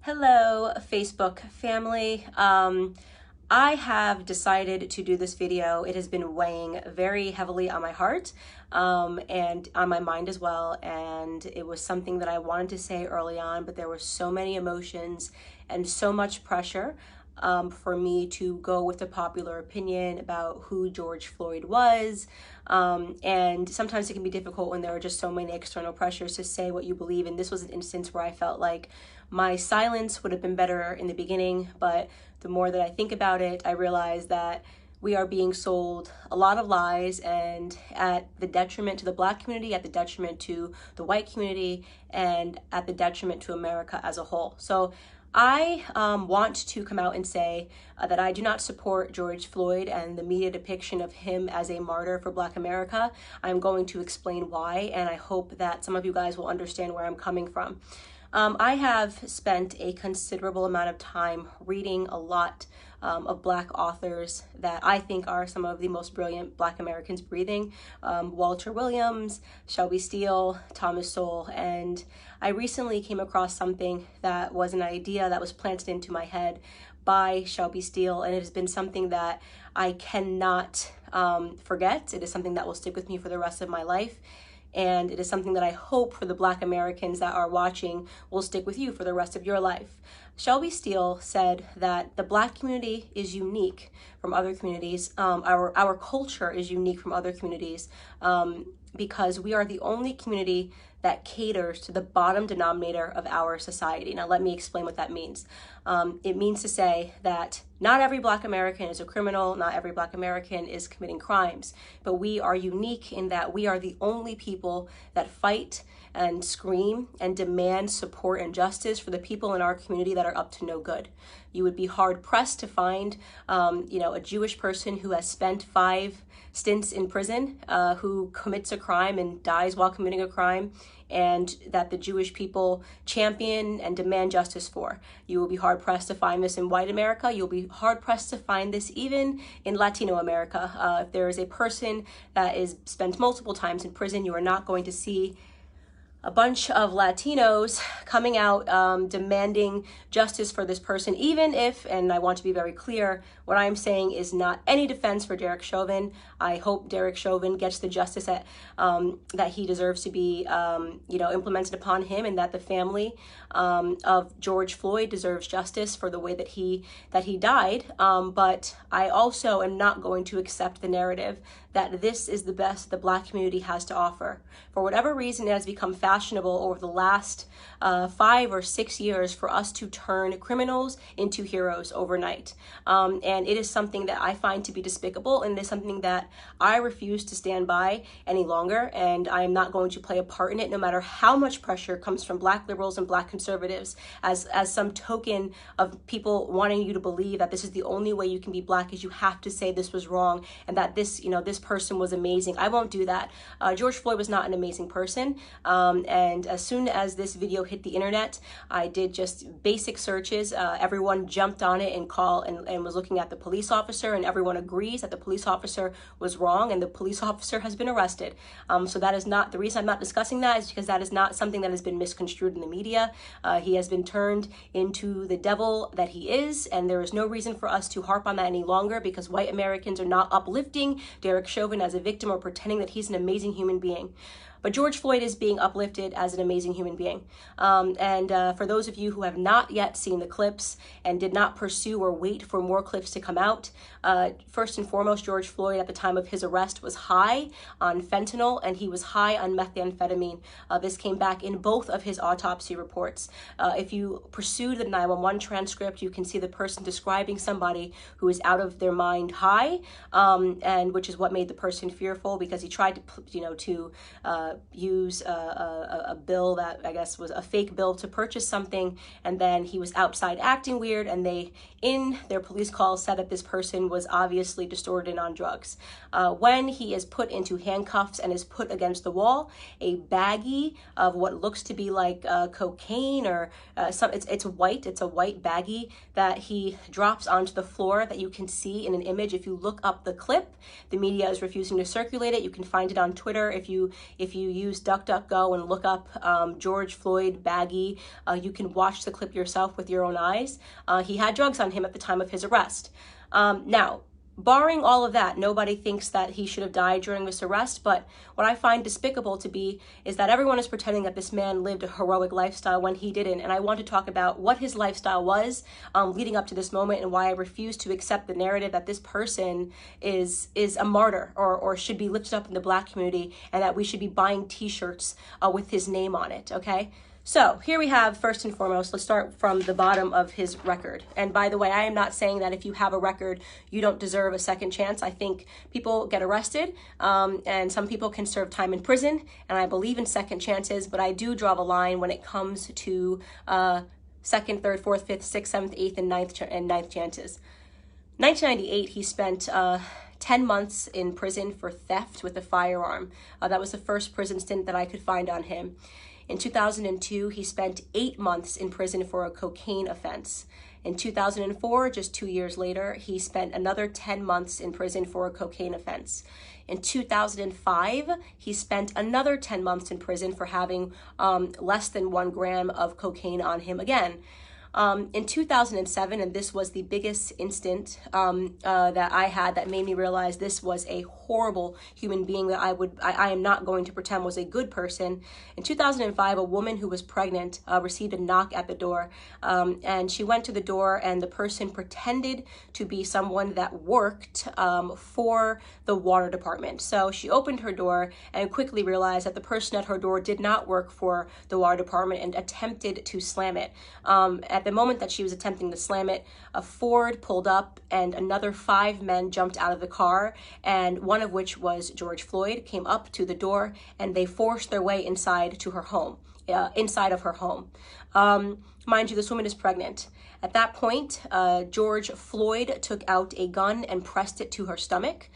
Hello, Facebook family. I have decided to do this video. It has been weighing very heavily on my heart and on my mind as well. And it was something that I wanted to say early on, but there were so many emotions and so much pressure for me to go with the popular opinion about who George Floyd was. And sometimes it can be difficult when there are just so many external pressures to say what you believe. And this was an instance where I felt like my silence would have been better in the beginning, but the more that I think about it, I realize that we are being sold a lot of lies, and at the detriment to the Black community, at the detriment to the white community, and at the detriment to America as a whole. So I want to come out and say that I do not support George Floyd and the media depiction of him as a martyr for Black America. I'm going to explain why, and I hope that some of you guys will understand where I'm coming from. I have spent a considerable amount of time reading a lot of Black authors that I think are some of the most brilliant Black Americans breathing. Walter Williams, Shelby Steele, Thomas Sowell, and I recently came across something that was an idea that was planted into my head by Shelby Steele, and it has been something that I cannot forget. It is something that will stick with me for the rest of my life. And it is something that I hope for the Black Americans that are watching will stick with you for the rest of your life. Shelby Steele said that the Black community is unique from other communities. Our culture is unique from other communities because we are the only community that caters to the bottom denominator of our society. Now, let me explain what that means. It means to say that not every Black American is a criminal, not every Black American is committing crimes, but we are unique in that we are the only people that fight and scream and demand support and justice for the people in our community that are up to no good. You would be hard pressed to find, a Jewish person who has spent 5 stints in prison, who commits a crime and dies while committing a crime, and that the Jewish people champion and demand justice for. You will be hard pressed to find this in white America. You'll be hard pressed to find this even in Latino America. If there is a person that is spent multiple times in prison, you are not going to see a bunch of Latinos coming out demanding justice for this person, even if, and I want to be very clear, what I'm saying is not any defense for Derek Chauvin. I hope Derek Chauvin gets the justice that he deserves to be, implemented upon him, and that the family of George Floyd deserves justice for the way that he died. But I also am not going to accept the narrative that this is the best the Black community has to offer. For whatever reason, it has become fashionable over the last 5 or 6 years for us to turn criminals into heroes overnight. And it is something that I find to be despicable, and it is something that I refuse to stand by any longer, and I am not going to play a part in it, no matter how much pressure comes from Black liberals and Black conservatives as some token of people wanting you to believe that this is the only way you can be Black, is you have to say this was wrong and that this person was amazing. I won't do that. George Floyd was not an amazing person. And as soon as this video hit the internet, I did just basic searches. Everyone jumped on it and was looking at the police officer, and everyone agrees that the police officer was wrong, and the police officer has been arrested. So that is not the reason I'm not discussing that, is because that is not something that has been misconstrued in the media. He has been turned into the devil that he is, and there is no reason for us to harp on that any longer, because white Americans are not uplifting Derek Chauvin as a victim or pretending that he's an amazing human being. But George Floyd is being uplifted as an amazing human being. For those of you who have not yet seen the clips and did not pursue or wait for more clips to come out, first and foremost, George Floyd at the time of his arrest was high on fentanyl, and he was high on methamphetamine. This came back in both of his autopsy reports. If you pursue the 911 transcript, you can see the person describing somebody who is out of their mind high, and which is what made the person fearful, because he tried to use a bill that I guess was a fake bill to purchase something, and then he was outside acting weird, and they, in their police call, said that this person was obviously distorted and on drugs. When he is put into handcuffs and is put against the wall, a baggie of what looks to be like cocaine or it's a white baggie that he drops onto the floor that you can see in an image. If you look up the clip, the media is refusing to circulate it. You can find it on Twitter if you you use DuckDuckGo and look up George Floyd baggie, you can watch the clip yourself with your own eyes. He had drugs on him at the time of his arrest. Now, barring all of that, nobody thinks that he should have died during this arrest, but what I find despicable to be is that everyone is pretending that this man lived a heroic lifestyle when he didn't, and I want to talk about what his lifestyle was leading up to this moment and why I refuse to accept the narrative that this person is a martyr or should be lifted up in the Black community and that we should be buying t-shirts with his name on it, okay? So here we have, first and foremost, let's start from the bottom of his record. And by the way, I am not saying that if you have a record, you don't deserve a second chance. I think people get arrested and some people can serve time in prison. And I believe in second chances, but I do draw the line when it comes to second, third, fourth, fifth, sixth, seventh, eighth, and ninth chances. 1998, he spent 10 months in prison for theft with a firearm. That was the first prison stint that I could find on him. In 2002, he spent 8 months in prison for a cocaine offense. In 2004, just 2 years later, he spent another 10 months in prison for a cocaine offense. In 2005, he spent another 10 months in prison for having less than 1 gram of cocaine on him again. In 2007, and this was the biggest instant that I had that made me realize this was a horrible human being that I am not going to pretend was a good person. In 2005, a woman who was pregnant received a knock at the door, and she went to the door, and the person pretended to be someone that worked for the water department. So she opened her door and quickly realized that the person at her door did not work for the water department and attempted to slam it. At the moment that she was attempting to slam it, a Ford pulled up and another 5 men jumped out of the car, and one of which was George Floyd, came up to the door and they forced their way inside to her home, inside of her home. Mind you, this woman is pregnant. At that point, George Floyd took out a gun and pressed it to her stomach.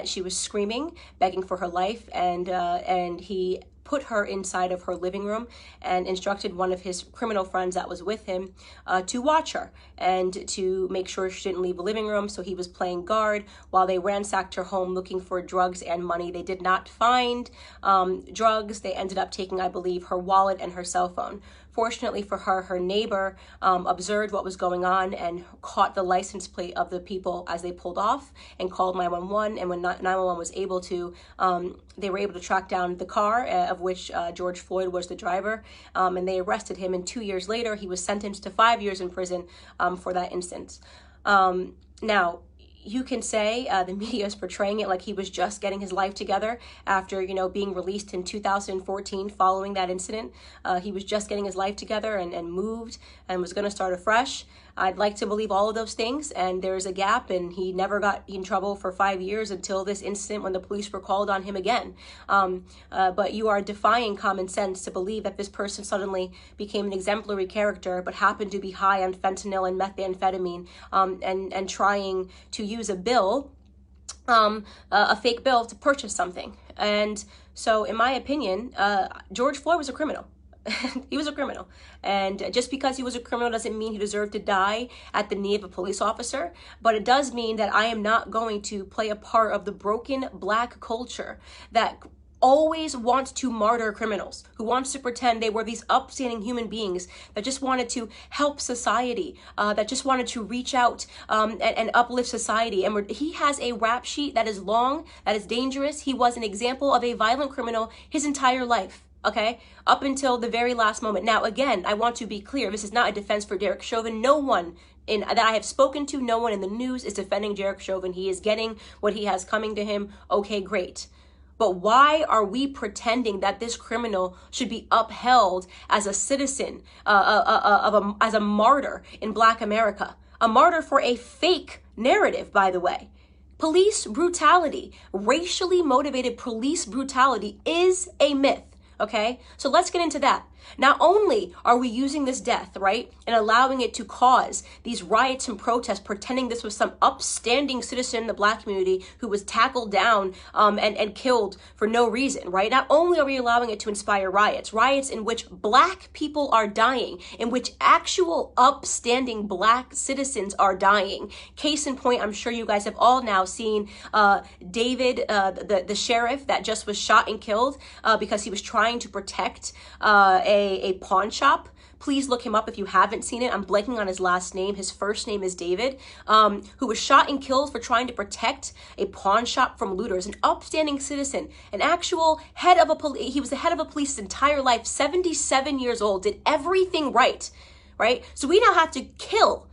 She was screaming, begging for her life, and he put her inside of her living room and instructed one of his criminal friends that was with him to watch her and to make sure she didn't leave the living room. So he was playing guard while they ransacked her home looking for drugs and money. They did not find drugs. They ended up taking, I believe, her wallet and her cell phone. Fortunately for her, her neighbor observed what was going on and caught the license plate of the people as they pulled off and called 911. And when 911 was able to, they were able to track down the car of which George Floyd was the driver, and they arrested him. And 2 years later, he was sentenced to 5 years in prison for that instance. Now, you can say the media is portraying it like he was just getting his life together after, being released in 2014 following that incident. He was just getting his life together and moved and was going to start afresh. I'd like to believe all of those things, and there's a gap, and he never got in trouble for 5 years until this incident when the police were called on him again. But you are defying common sense to believe that this person suddenly became an exemplary character but happened to be high on fentanyl and methamphetamine and trying to use a bill, a fake bill, to purchase something. And so in my opinion, George Floyd was a criminal. He was a criminal, and just because he was a criminal doesn't mean he deserved to die at the knee of a police officer, but it does mean that I am not going to play a part of the broken Black culture that always wants to martyr criminals, who wants to pretend they were these upstanding human beings that just wanted to help society, that just wanted to reach out and uplift society. And he has a rap sheet that is long, that is dangerous. He was an example of a violent criminal his entire life. Okay, up until the very last moment. Now, again, I want to be clear. This is not a defense for Derek Chauvin. No one that I have spoken to, no one in the news is defending Derek Chauvin. He is getting what he has coming to him. Okay, great. But why are we pretending that this criminal should be upheld as a citizen, as a martyr in Black America? A martyr for a fake narrative, by the way. Police brutality, racially motivated police brutality is a myth. Okay, so let's get into that. Not only are we using this death, right, and allowing it to cause these riots and protests, pretending this was some upstanding citizen in the Black community who was tackled down and killed for no reason, right? Not only are we allowing it to inspire riots in which Black people are dying, in which actual upstanding Black citizens are dying. Case in point, I'm sure you guys have all now seen David, the sheriff that just was shot and killed because he was trying to protect a pawn shop. Please look him up if you haven't seen it. I'm blanking on his last name. His first name is David, who was shot and killed for trying to protect a pawn shop from looters, an upstanding citizen, an actual head of a police. He was the head of a police his entire life, 77 years old, did everything right, right? So we now have to kill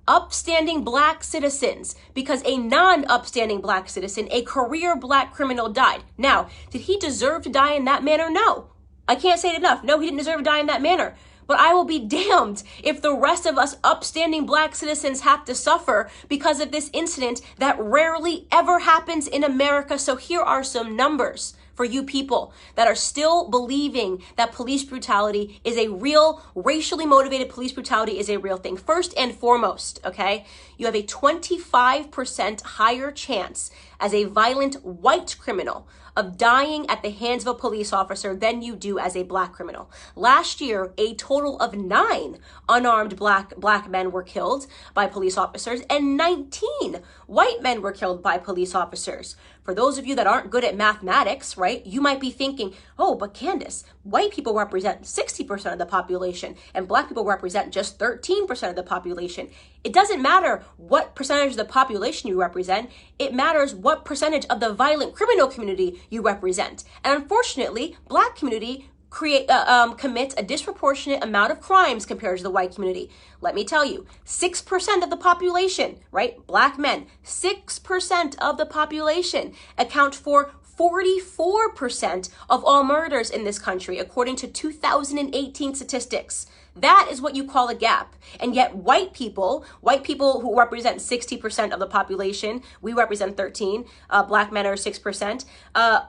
upstanding Black citizens because a non-upstanding Black citizen, a career Black criminal, died. Now, did he deserve to die in that manner? No. I can't say it enough. No, he didn't deserve to die in that manner. But I will be damned if the rest of us upstanding Black citizens have to suffer because of this incident that rarely ever happens in America. So here are some numbers for you people that are still believing that police brutality is a real, racially motivated police brutality is a real thing. First and foremost, okay, you have a 25% higher chance as a violent white criminal of dying at the hands of a police officer than you do as a Black criminal. Last year, a total of 9 unarmed black men were killed by police officers and 19 white men were killed by police officers. For those of you that aren't good at mathematics, right, you might be thinking, oh, but Candace, white people represent 60% of the population and Black people represent just 13% of the population. It doesn't matter what percentage of the population you represent. It matters what percentage of the violent criminal community you represent. And unfortunately, Black community commits a disproportionate amount of crimes compared to the white community. Let me tell you, 6% of the population, right, Black men, 6% of the population account for 44% of all murders in this country, according to 2018 statistics. That is what you call a gap. And yet white people who represent 60% of the population, we represent 13, Black men are 6%,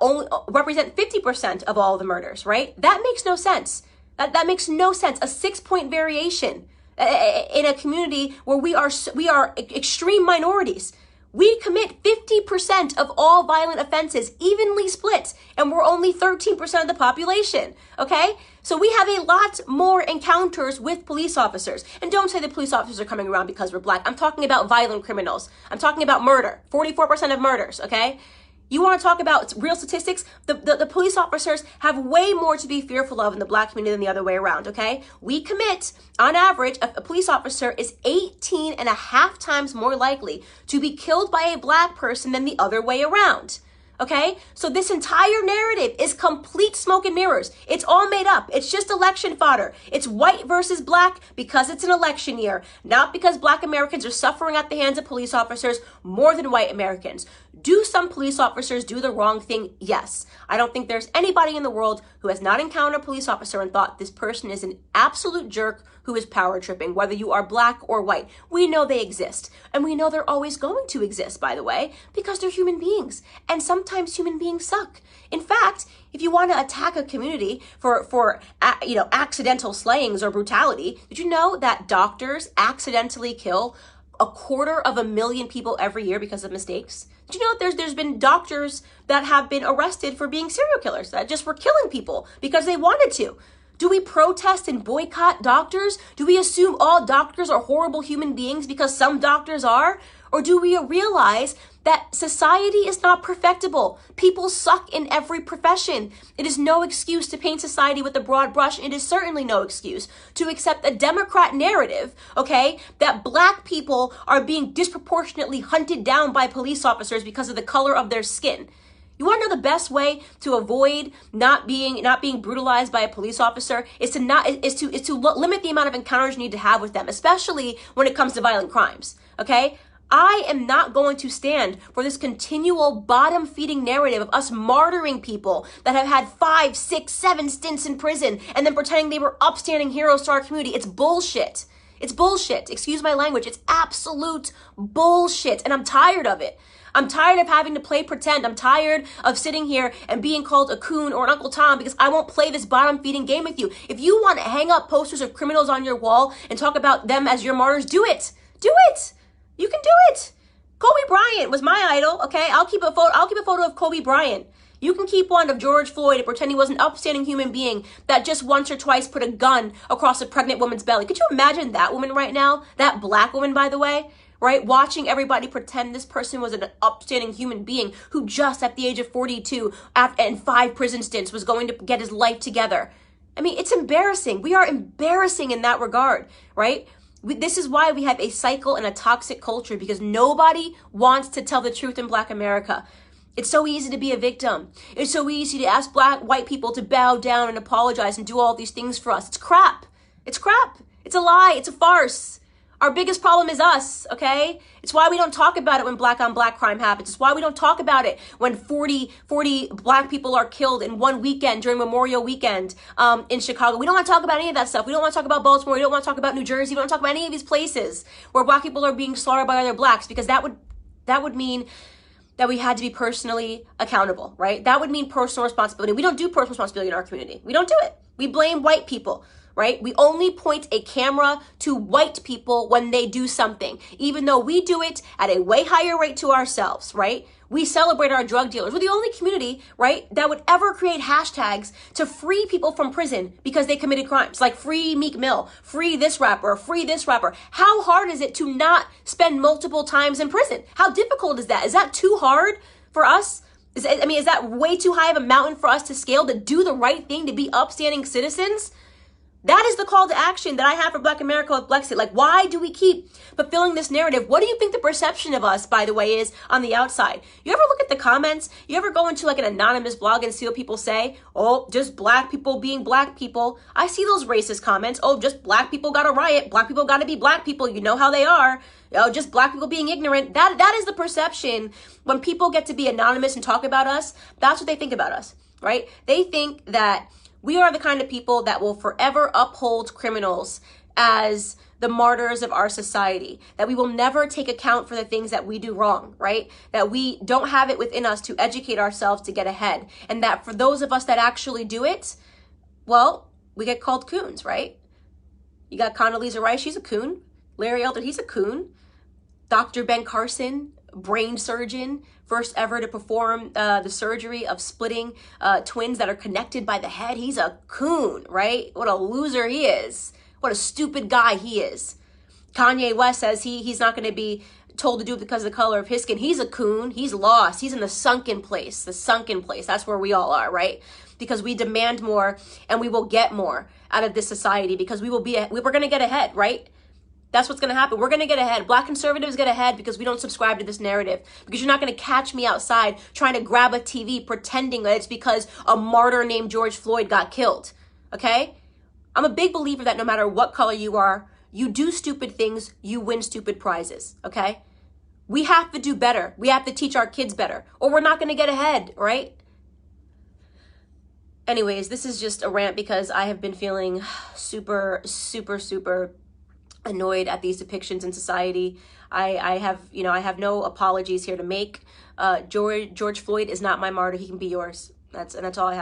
only represent 50% of all the murders, right? That makes no sense. That makes no sense. A 6-point variation in a community where we are extreme minorities. We commit 50% of all violent offenses, evenly split, and we're only 13% of the population, okay? So we have a lot more encounters with police officers. And don't say the police officers are coming around because we're Black. I'm talking about violent criminals. I'm talking about murder, 44% of murders, okay? You want to talk about real statistics? The police officers have way more to be fearful of in the Black community than the other way around, okay? We commit, on average, a police officer is 18.5 times more likely to be killed by a Black person than the other way around. Okay, so this entire narrative is complete smoke and mirrors. It's all made up. It's just election fodder. It's white versus Black because it's an election year, not because Black Americans are suffering at the hands of police officers more than white Americans. Do some police officers do the wrong thing? Yes. I don't think there's anybody in the world who has not encountered a police officer and thought this person is an absolute jerk who is power tripping, whether you are Black or white. We know they exist. And we know they're always going to exist, by the way, because they're human beings. And sometimes human beings suck. In fact, if you want to attack a community for accidental slayings or brutality, did you know that doctors accidentally kill 250,000 people every year because of mistakes? Did you know that there's been doctors that have been arrested for being serial killers, that just were killing people because they wanted to? Do we protest and boycott doctors? Do we assume all doctors are horrible human beings because some doctors are? Or do we realize that society is not perfectible? People suck in every profession. It is no excuse to paint society with a broad brush. It is certainly no excuse to accept a Democrat narrative, okay, that Black people are being disproportionately hunted down by police officers because of the color of their skin. You want to know the best way to avoid not being brutalized by a police officer is to limit the amount of encounters you need to have with them, especially when it comes to violent crimes. Okay? I am not going to stand for this continual bottom-feeding narrative of us martyring people that have had 5, 6, 7 stints in prison and then pretending they were upstanding heroes to our community. It's bullshit. It's bullshit. Excuse my language. It's absolute bullshit. And I'm tired of it. I'm tired of having to play pretend. I'm tired of sitting here and being called a coon or an Uncle Tom because I won't play this bottom-feeding game with you. If you want to hang up posters of criminals on your wall and talk about them as your martyrs, do it. Do it. You can do it. Kobe Bryant was my idol, okay? I'll keep a photo of Kobe Bryant. You can keep one of George Floyd and pretend he was an upstanding human being that just once or twice put a gun across a pregnant woman's belly. Could you imagine that woman right now? That black woman, by the way, right? Watching everybody pretend this person was an upstanding human being who just at the age of 42 and 5 prison stints was going to get his life together. I mean, it's embarrassing. We are embarrassing in that regard, right? This is why we have a cycle and a toxic culture, because nobody wants to tell the truth in Black America. It's so easy to be a victim. It's so easy to ask white people to bow down and apologize and do all these things for us. It's crap. It's crap. It's a lie. It's a farce. Our biggest problem is us, okay? It's why we don't talk about it when black on black crime happens. It's why we don't talk about it when 40 black people are killed in one weekend during Memorial Weekend in Chicago. We don't want to talk about any of that stuff. We don't want to talk about Baltimore. We don't want to talk about New Jersey. We don't want to talk about any of these places where black people are being slaughtered by other blacks, because that would mean that we had to be personally accountable, right? That would mean personal responsibility. We don't do personal responsibility in our community. We don't do it. We blame white people, right? We only point a camera to white people when they do something, even though we do it at a way higher rate to ourselves, right? We celebrate our drug dealers. We're the only community, right, that would ever create hashtags to free people from prison because they committed crimes, like free Meek Mill, free this rapper, free this rapper. How hard is it to not spend multiple times in prison? How difficult is that? Is that too hard for us? Is that way too high of a mountain for us to scale, to do the right thing, to be upstanding citizens? That is the call to action that I have for Black America with Blexit. Like, why do we keep fulfilling this narrative? What do you think the perception of us, by the way, is on the outside? You ever look at the comments? You ever go into like an anonymous blog and see what people say? Oh, just black people being black people. I see those racist comments. Oh, just black people got to riot. Black people got to be black people. You know how they are. Oh, just black people being ignorant. That is the perception. When people get to be anonymous and talk about us, that's what they think about us, right? They think that we are the kind of people that will forever uphold criminals as the martyrs of our society, that we will never take account for the things that we do wrong, right? That we don't have it within us to educate ourselves to get ahead. And that for those of us that actually do it, well, we get called coons, right? You got Condoleezza Rice, she's a coon. Larry Elder, he's a coon. Dr. Ben Carson, brain surgeon, first ever to perform the surgery of splitting twins that are connected by the head. He's a coon, right? What a loser he is. What a stupid guy he is. Kanye West says he's not going to be told to do it because of the color of his skin. He's a coon. He's lost. He's in the sunken place. The sunken place. That's where we all are, right? Because we demand more and we will get more out of this society, because we're going to get ahead, right? That's what's going to happen. We're going to get ahead. Black conservatives get ahead because we don't subscribe to this narrative. Because you're not going to catch me outside trying to grab a TV pretending that it's because a martyr named George Floyd got killed. Okay? I'm a big believer that no matter what color you are, you do stupid things, you win stupid prizes. Okay? We have to do better. We have to teach our kids better, or we're not going to get ahead, right? Anyways, this is just a rant because I have been feeling super annoyed at these depictions in society. I have no apologies here to make. George Floyd is not my martyr. He can be yours. That's all I have.